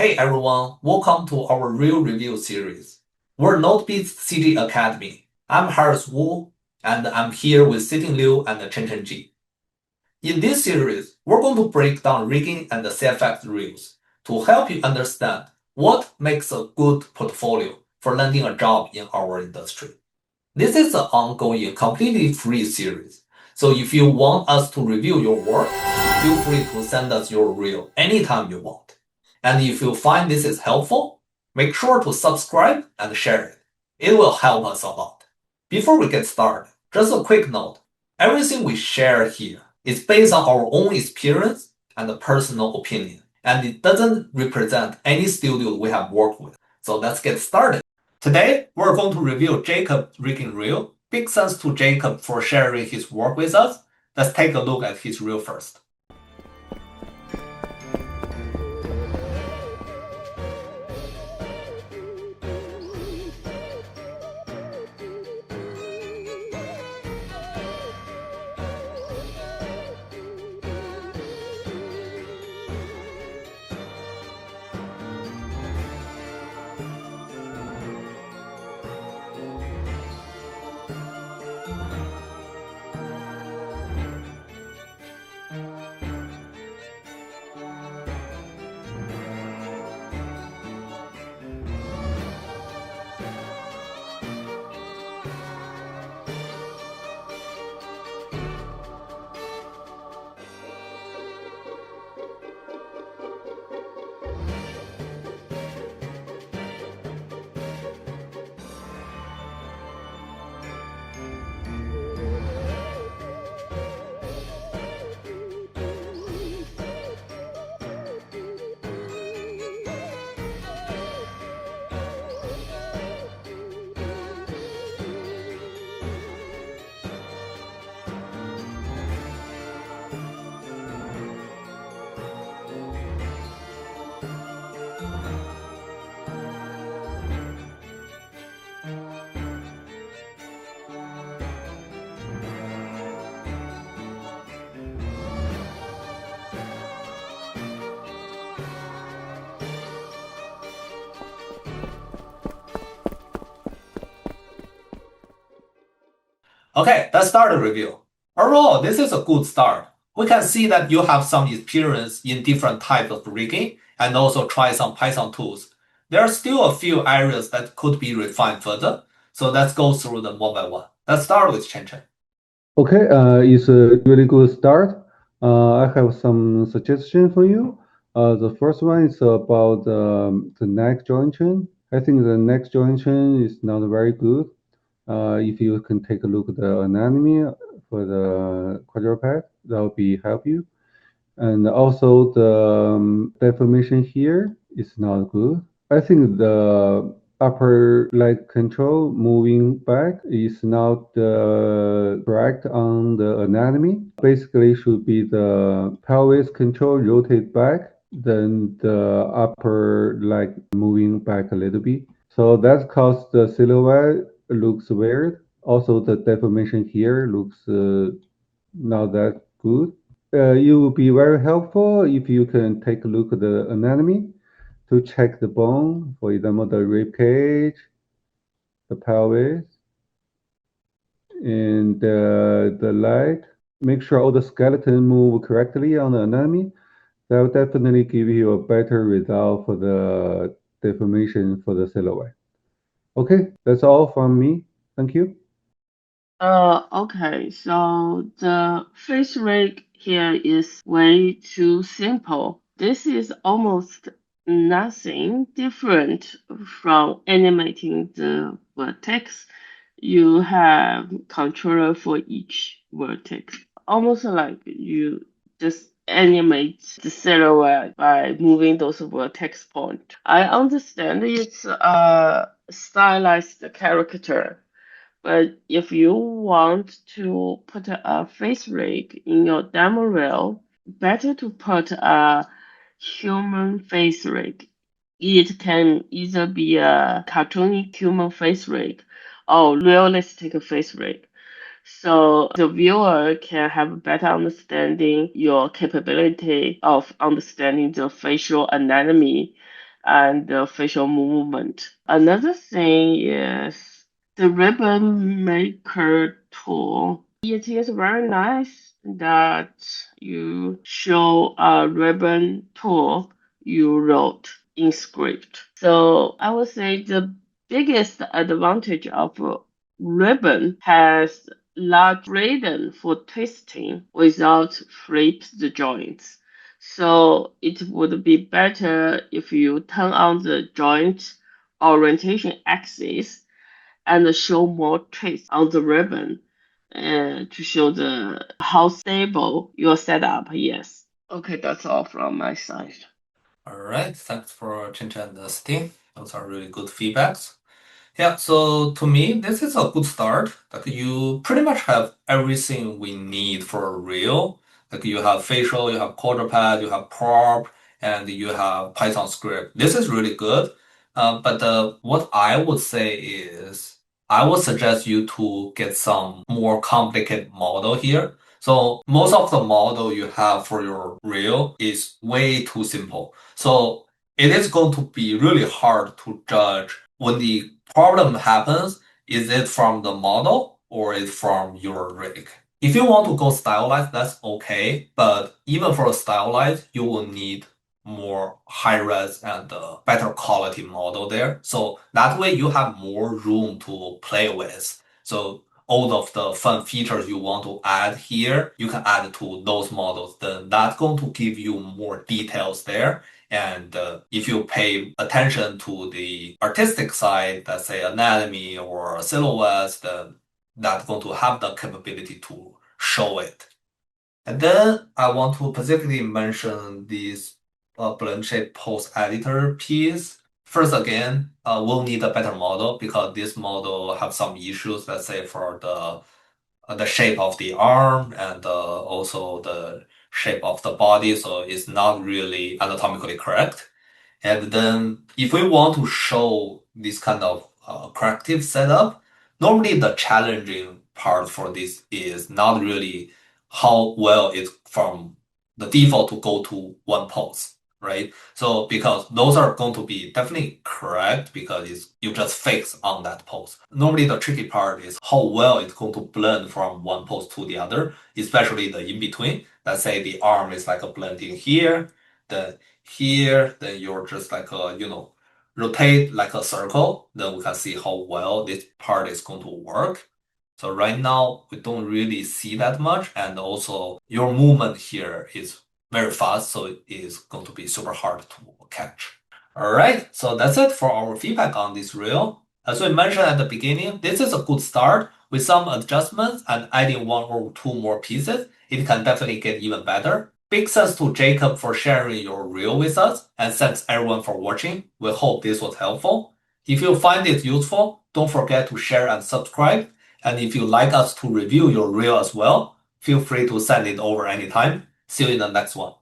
Hey everyone, welcome to our Real Review series. We're Notebeat CG Academy. I'm Harris Wu, and I'm here with Sitting Liu and Chen Ji. In this series, we're going to break down rigging and CFX rules to help you understand what makes a good portfolio for landing a job in our industry. This is an ongoing, completely free series, so if you want us to review your work, feel free to send us your reel anytime you want. And if you find this is helpful, make sure to subscribe and share it. It will help us a lot. Before we get started, just a quick note. Everything we share here is based on our own experience and personal opinion, and it doesn't represent any studio we have worked with. So let's get started. Today, we're going to review Jacob's rigging reel. Big thanks to Jacob for sharing his work with us. Let's take a look at his reel first. Okay, let's start the review. Overall, this is a good start. We can see that you have some experience in different types of rigging and also try some Python tools. There are still a few areas that could be refined further, so let's go through them one by one. Let's start with Chen Chen. Okay, it's a really good start. I have some suggestions for you. The first one is about the neck jointion. I think the neck jointion is not very good. If you can take a look at the anatomy for the quadruped, that will be help you. And also the deformation here is not good. I think the upper leg control moving back is not correct on the anatomy. Basically, should be the pelvis control rotate back, then the upper leg moving back a little bit. So that causes the silhouette looks weird. Also, the deformation here looks not that good. It will be very helpful if you can take a look at the anatomy to check the bone, for example, the rib cage, the pelvis, and the leg. Make sure all the skeleton move correctly on the anatomy. That will definitely give you a better result for the deformation for the silhouette. Okay, that's all from me. Thank you. Okay, so the face rig here is way too simple. This is almost nothing different from animating the vertex. You have controller for each vertex. Almost like you just animate the silhouette by moving those vertex points. I understand it's a stylized character, but if you want to put a face rig in your demo reel, better to put a human face rig. It can either be a cartoonic human face rig or realistic face rig. So the viewer can have a better understanding your capability of understanding the facial anatomy and the facial movement. Another thing is the ribbon maker tool. It is very nice that you show a ribbon tool you wrote in script. So I would say the biggest advantage of ribbon has large freedom for twisting without flip the joints. So it would be better if you turn on the joint orientation axis and show more twist on the ribbon to show the how stable your setup. Yes. Okay, that's all from my side. All right, thanks for Chen Chen and Steve. Those are really good feedbacks. Yeah, so to me, this is a good start. Like you pretty much have everything we need for a reel. Like you have facial, you have quadruped, you have prop, and you have Python script. This is really good. But what I would say is I would suggest you to get some more complicated model here. So most of the model you have for your reel is way too simple. So it is going to be really hard to judge when the problem happens, is it from the model or is it from your rig? If you want to go stylized, that's okay. But even for a stylized, you will need more high res and better quality model there. So that way you have more room to play with. So all of the fun features you want to add here, you can add to those models. Then that's going to give you more details there. And if you pay attention to the artistic side, let's say anatomy or silhouettes, then that's going to have the capability to show it. And then I want to specifically mention this blend shape pose editor piece. First, again, we'll need a better model because this model have some issues, let's say for the shape of the arm and also the shape of the body, so it's not really anatomically correct. And then if we want to show this kind of corrective setup, normally the challenging part for this is not really how well it's from the default to go to one pose, right? So because those are going to be definitely correct because you just fix on that pose. Normally the tricky part is how well it's going to blend from one pose to the other, especially the in between. Let's say the arm is like a blending here, the here, then you're just like rotate like a circle, then we can see how well this part is going to work. So right now we don't really see that much, and also your movement here is very fast, so it is going to be super hard to catch. All right, so that's it for our feedback on this reel. As we mentioned at the beginning, this is a good start. With some adjustments and adding one or two more pieces, it can definitely get even better. Big thanks to Jacob for sharing your reel with us, and thanks everyone for watching. We hope this was helpful. If you find it useful, don't forget to share and subscribe. And if you'd like us to review your reel as well, feel free to send it over anytime. See you in the next one.